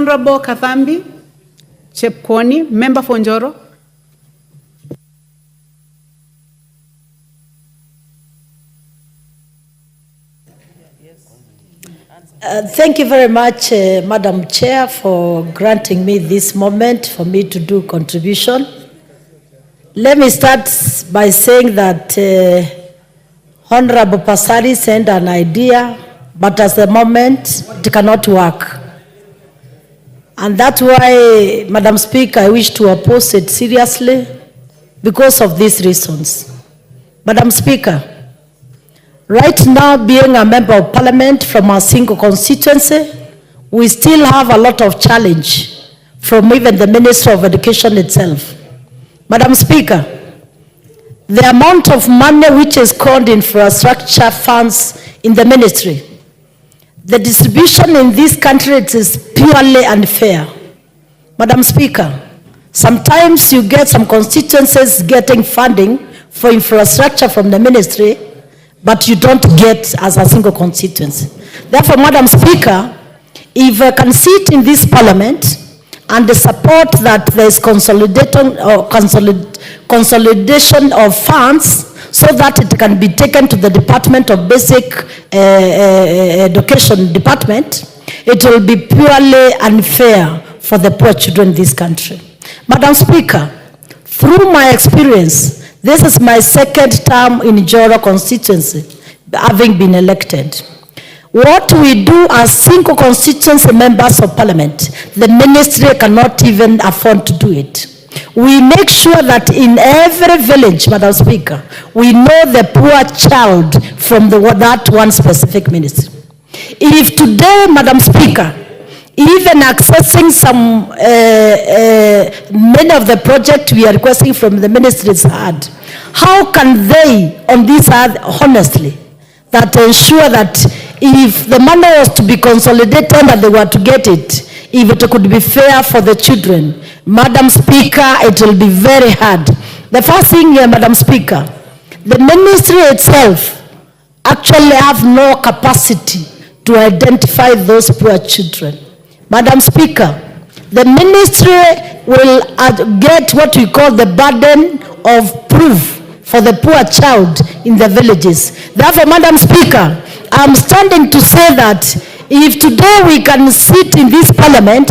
Honorable Kathambi Chepkwony, member for Njoro. Thank you very much, Madam Chair, for granting me this moment for me to do contribution. Let me start by saying that Honorable Pasari sent an idea, but at the moment it cannot work. And that's why, Madam Speaker, I wish to oppose it seriously because of these reasons. Madam Speaker, right now, being a member of parliament from a single constituency, we still have a lot of challenge from even the Ministry of Education itself. Madam Speaker, the amount of money which is called infrastructure funds in the ministry, the distribution in this country, it is purely unfair. Madam Speaker, sometimes you get some constituencies getting funding for infrastructure from the ministry, but you don't get as a single constituency. Therefore, Madam Speaker, if I can sit in this parliament and support that there is consolidation of funds so that it can be taken to the Department of Basic Education Department, it will be purely unfair for the poor children in this country. Madam Speaker, through my experience, this is my second term in Njoro constituency, having been elected. What we do as single constituency members of parliament, the ministry cannot even afford to do it. We make sure that in every village, Madam Speaker, we know the poor child from that one specific ministry. If today, Madam Speaker, even accessing some, many of the projects we are requesting from the ministry is hard. How can they, on this earth, honestly, that ensure that if the money was to be consolidated and they were to get it, if it could be fair for the children? Madam Speaker, it will be very hard. The first thing here, Madam Speaker, the ministry itself actually have no capacity to identify those poor children. Madam Speaker, the ministry will get what we call the burden of proof for the poor child in the villages. Therefore, Madam Speaker, I'm standing to say that if today we can sit in this parliament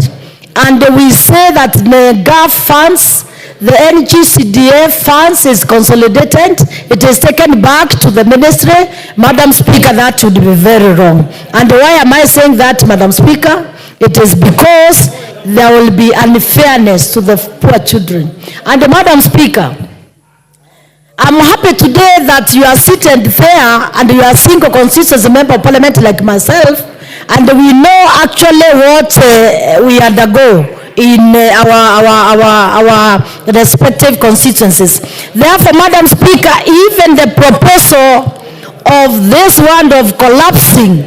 and we say that the GAF funds, the NGCDA funds is consolidated, it is taken back to the ministry, Madam Speaker, that would be very wrong. And why am I saying that, Madam Speaker? It is because there will be unfairness to the poor children. And Madam Speaker, I'm happy today that you are seated there and you are single constituency member of parliament like myself, and we know actually what we undergo in our respective constituencies. Therefore, Madam Speaker, even the proposal of this one of collapsing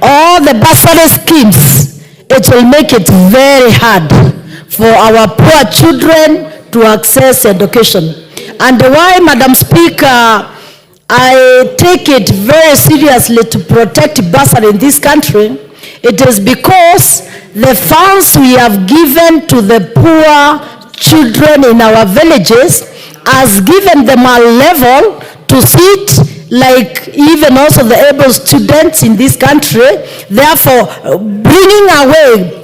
all the bursary schemes, it will make it very hard for our poor children to access education. And why, Madam Speaker, I take it very seriously to protect bursary in this country, it is because the funds we have given to the poor children in our villages has given them a level to sit like even also the able students in this country, therefore bringing away,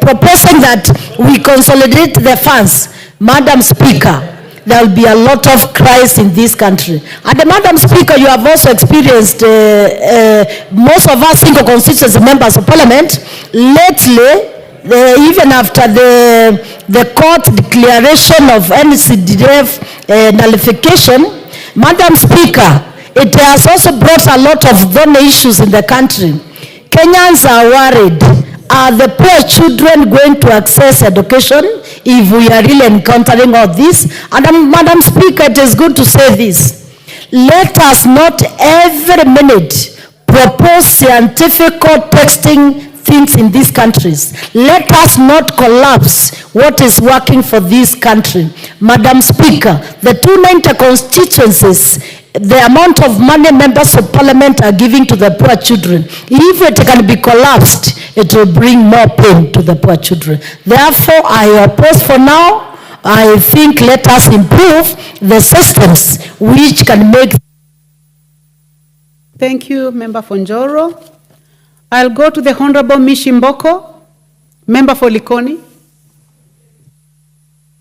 proposing that we consolidate the funds. Madam Speaker, there will be a lot of cries in this country. And Madam Speaker, you have also experienced, most of us single constituency members of parliament, lately, even after the court declaration of NCDF nullification, Madam Speaker, it has also brought a lot of thorny issues in the country. Kenyans are worried. Are the poor children going to access education if we are really encountering all this? And Madam Speaker, it is good to say this. Let us not every minute propose scientific testing things in these countries. Let us not collapse what is working for this country. Madam Speaker, the 290 constituencies the amount of money members of parliament are giving to the poor children, if it can be collapsed, it will bring more pain to the poor children. Therefore, I oppose for now. I think let us improve the systems which can make. Thank you, Member for Njoro. I'll go to the Honorable Mishimboko, Member for Likoni.